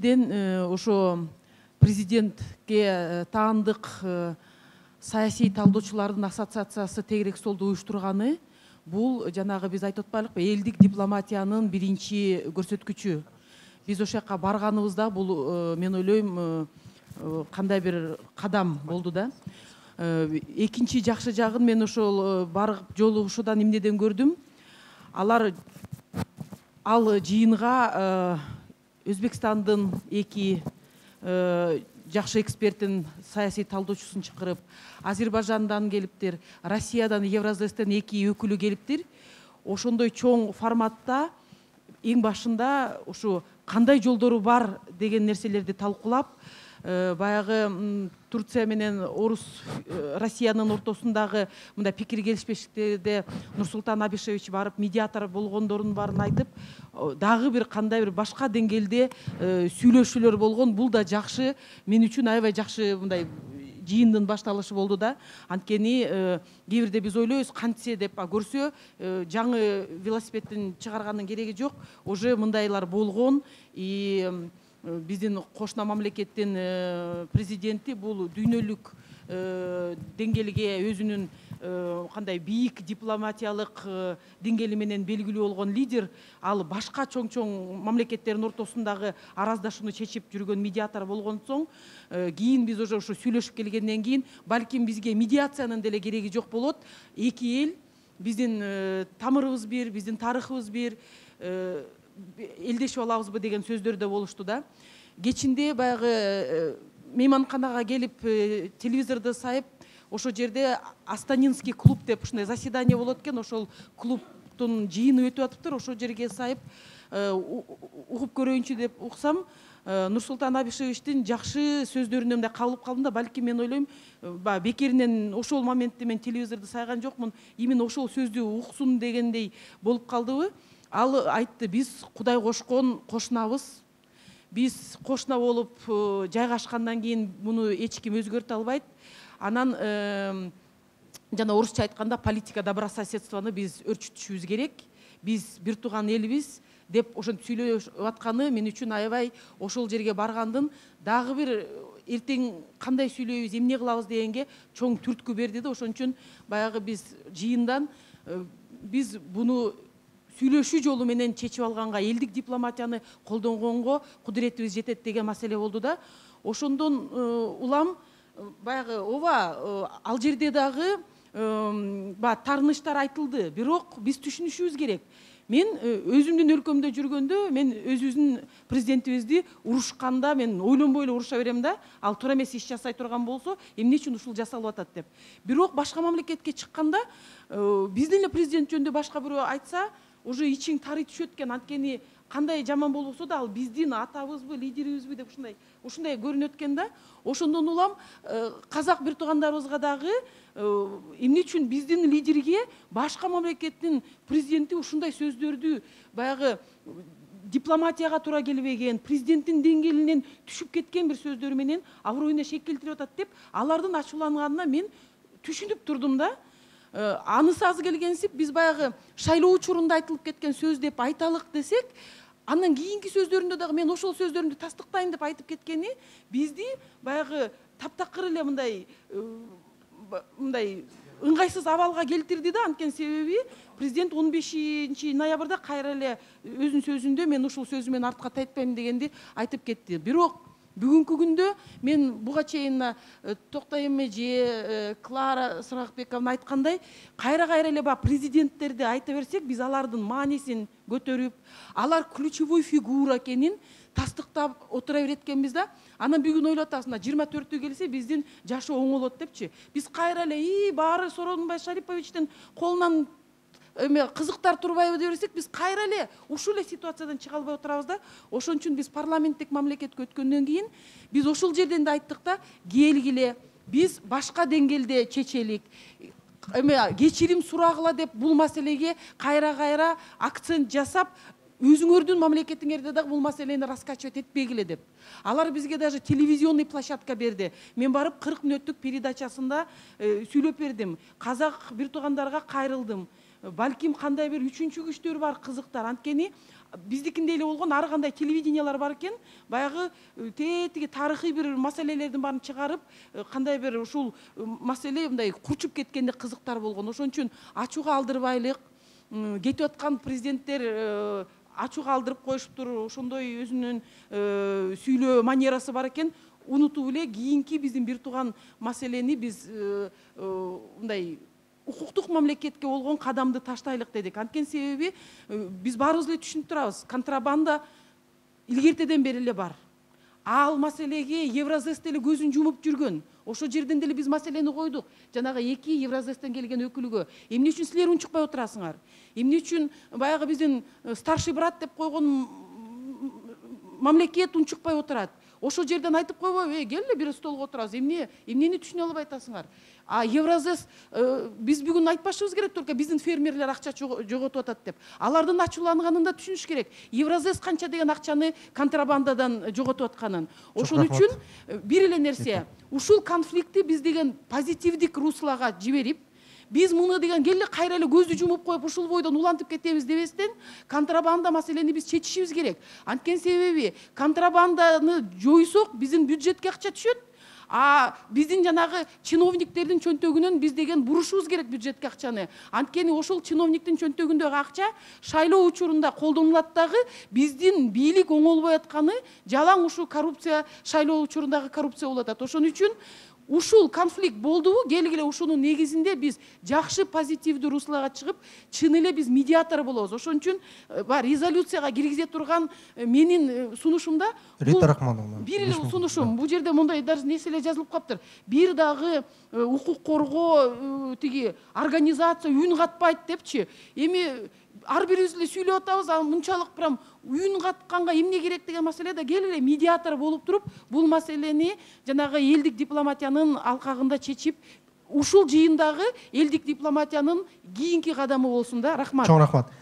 биринчиден ошо президентке таандык саясий талдоочулардын ассоциациясы тегерек столду уюштурганы бул жанагы биз айтып атпайлыкпы, элдик дипломатиянын биринчи көрсөткүчү. Биз ошол жака барганыбызда бул мен ойлойм кандай бир кадам болду да. Экинчи жакшы жагын мен ошол барып жолугушуудан эмнеден көрдүм? Ал жыйынга Өзбекстандын эки жакшы эксперттин саясий талдоочусун чакырып, Азербайжандан келиптир, Россиядан, Евразестен эки өкүлү келиптир. Ошондой чоң форматта эң башында ушу кандай жолдору бар деген нерселерди талкуулап, баягы Турция менен Россиянын ортосундагы мындай пикир келишпештиктерде Нурсултан Абишевич барып медиатор болгондордун баарын айтып, дагы бир кандай бир башка деңгээлде сүйлөшүүлөр болгон. Бул да жакшы, мен үчүн аябай жакшы мындай жыйындын башталышы болду да. Анткени кээ бирде биз ойлойбуз, кантсе деп көрсө жаңы велосипедин чыгарганын кереги жок, уже мындайлар болгон. Биздин кошуна мамлекеттин президенти бул дүйнөлүк деңгээлге өзүнүн кандай бийик дипломатиялык деңгээли менен белгилүү болгон лидер, ал башка чоң мамлекеттердин ортосундагы араздашууну чечип жүргөн медиатор болгон соң, кийин биз уже ошо сүйлөшүп келгенден кийин балким бизге медиациянын деле кереги жок болот. Эки эл, биздин тамырыбыз бир, биздин тарыхыбыз бир, элдешип алабызбы деген сөздөр да болушту да. Кечинде баягы мейманканага келип телевизорду сайып, ошол жерде Астанинский клуб деп ушундай заседание болот экен, ошол клубтун жыйыны өтүп атыптыр. Ошол жерге сайып угуп көрөйүнчү деп уксам, Нурсултан Абишевичтин жакшы сөздөрүнө мындай кабылып калдым да. Балким мен ойлойм, бекеринен ошол моментте мен телевизорду сайган жокмун, именно ошол сөздү уксун дегендей болуп калдыбы. Ал айтты, биз Кудай кошкон кошунабыз. Биз кошуна болуп жайгашкандан кийин муну эч ким өзгөртө албайт. Анан жана орусча айтканда политика добрососедствону биз өрчүтүшүбүз керек. Биз бир тууган элбиз деп ошентип сүйлөшүп атканы мен үчүн аябай ошол жерге баргандын дагы бир эртең кандай сүйлөйбүз, эмне кылабыз дегенге чоң түрткү берди да. Ошон үчүн баягы биз жыйындан биз буну сүйлөшүү жолу менен чечип алганга, элдик дипломатияны колдонгонго кудуретибиз жетет деген маселе болду да. Ошондон улам баягы ал жерде дагы таарыныштар айтылды, бирок биз түшүнүшүбүз керек. Мен өзүмдүн өлкөмдө жүргөндө, мен өзүбүздүн президентибизди урушканда мен ойлонбой эле уруша берем да. Ал туура эмес иш жасай турган болсо, эмне үчүн ушул жасалып атат деп. Бирок башка мамлекетке чыкканда, биздин эле президент жөнүндө башка бирөө айтса, уже ичиң тари түшөт экен. Анткени кандай жаман болбосо да, ал биздин атабызбы, лидерибизби деп ушундай көрүнөт экен да. Ошондон улам казак бир туугандарыбызга дагы эмне үчүн биздин лидерге башка мамлекеттин президенти ушундай сөздөрдү, баягы дипломатияга туура келбеген, президенттин деңгээлинен түшүп кеткен бир сөздөр менен аброюна шек келтирип атат деп, алардын ачууланганына мен түшүнүп турдум да. Анысы аз келгенсип, биз баягы шайлоо учурунда айтылып кеткен сөз деп айталык десек, андан кийинки сөздөрүндө дагы мен ошол сөздөрүмдү тастыктайм деп айтып кеткени бизди баягы таптакыр эле мындай ыңгайсыз абалга келтирди да. Анткени себеби президент 15 ноябрда кайра эле өзүнүн сөзүндө мен ушул сөзүмөн артка тайтпайм дегенди айтып кетти. Бирок бүгүнкү күндө мен буга чейин Токтой эме же Клара Сыракбековна айткандай, кайра эле президенттерди айта берсек, биз алардын маанисин көтөрүп, алар ключевой фигура экенин тастыктап отура берет экенбиз да. Анан бүгүн ойлоп атабыз, 24-түү келсе биздин жашоо оңолот депчи. Биз кайра эле баары Сооронбай Шариповичтин колунан кызыктар турбайбы деп берсек, биз кайра эле ушул эле ситуациядан чыга албай отурабыз да. Ошон үчүн биз парламенттик мамлекетке өткөндөн кийин биз ошол жерден да айттык да, келгиле, биз башка деңгээлде чечелик, кечирим сурагыла деп бул маселеге кайра акцент жасап, өзүңөрдүн мамлекетиңерде дагы бул маселени раскачивать этпегиле деп. Алар бизге даже телевизионный площадка берди. Мен барып 40 мүнөттүк передачасында сүйлөп бердим. Казак бир туугандарга кайрылдым. балким кандай бир үчүнчү күчтөр бар кызыктар. Анткени биздикинде эле болгон ар кандай телевидениялар бар экен. Баягы тетиги тарыхый бир маселелердин баарын чыгарып, кандай бир ушул маселе мындай курчуп кеткенде кызыктар болгон. Ошон үчүн ачууга алдырбайлык, кетип аткан президенттер ачууга алдырып коюшуптур. Ошондой өзүнүн сүйлөө манерасы бар экен. Унутуп эле кийинки биздин бир тууган маселени биз мындай укуктук мамлекетке болгон кадамды таштайлык дедик. Анткени себеби биз баарыбыз эле түшүнүп турабыз. Контрабанда илгертеден бери эле бар. Ал маселеге Евразес деле көзүн жумуп жүргөн. Ошол жерден деле биз маселени койдук. Жанагы 2 Евразестен келген өкүлгө эмне үчүн силер унчукпай отурасыңар? Эмне үчүн баягы биздин старший брат деп койгон мамлекет унчукпай отурат? Ошол жерден айтып койбойбу, келе бир столго отурабыз. Эмнени түшүнө албай атасыңар? А Евразес биз бүгүн айтпашыбыз керек только биздин фермерлер акча жоготуп атат деп. Алардын ачууланганын да түшүнүш керек. Евразес канча деген акчаны контрабандадан жоготуп атканын. Ошон үчүн бир эле нерсе, ушул конфликтти биз деген позитивдик руслага жиберип, биз муну деген келе кайра эле көздү жумуп коюп ушул бойдон улантып кетебиз дебестен, контрабанда маселени биз чечишибиз керек. Анткени себеби контрабанданы жойсок, биздин бюджетке акча түшөт. А биздин жанагы чиновниктердин чөнтөгүнөн биз деген бурушубуз керек бюджетке акчаны. Анткени ошол чиновниктин чөнтөгүндөгү акча шайлоо учурунда колдонулат дагы, биздин бийлик оңолбой атканы жалаң ушул коррупция, шайлоо учурундагы коррупция болуп атат. Ошон үчүн ушул конфликт болдубу, келгиле ушунун негизинде биз жакшы позитивдүү руслага чыгып, чын эле биз медиатор болобуз. Ошон үчүн резолюцияга киргизе турган менин сунушумда Рита Рахмановна, бир эле сунушум. Бул жерде мындай даже нерселер жазылып калыптыр. Бир дагы укук коргоо тиги организация үн катпайт депчи. Эми ар бирибиз эле сүйлөп атабыз, а мынчалык прям үн катканга эмне керек деген маселеде келе медиатор болуп туруп, бул маселени жанагы элдик дипломатиянын алкагында чечип, ушул жыйындагы элдик дипломатиянын кийинки кадамы болсун да. Рахмат. Чоң рахмат.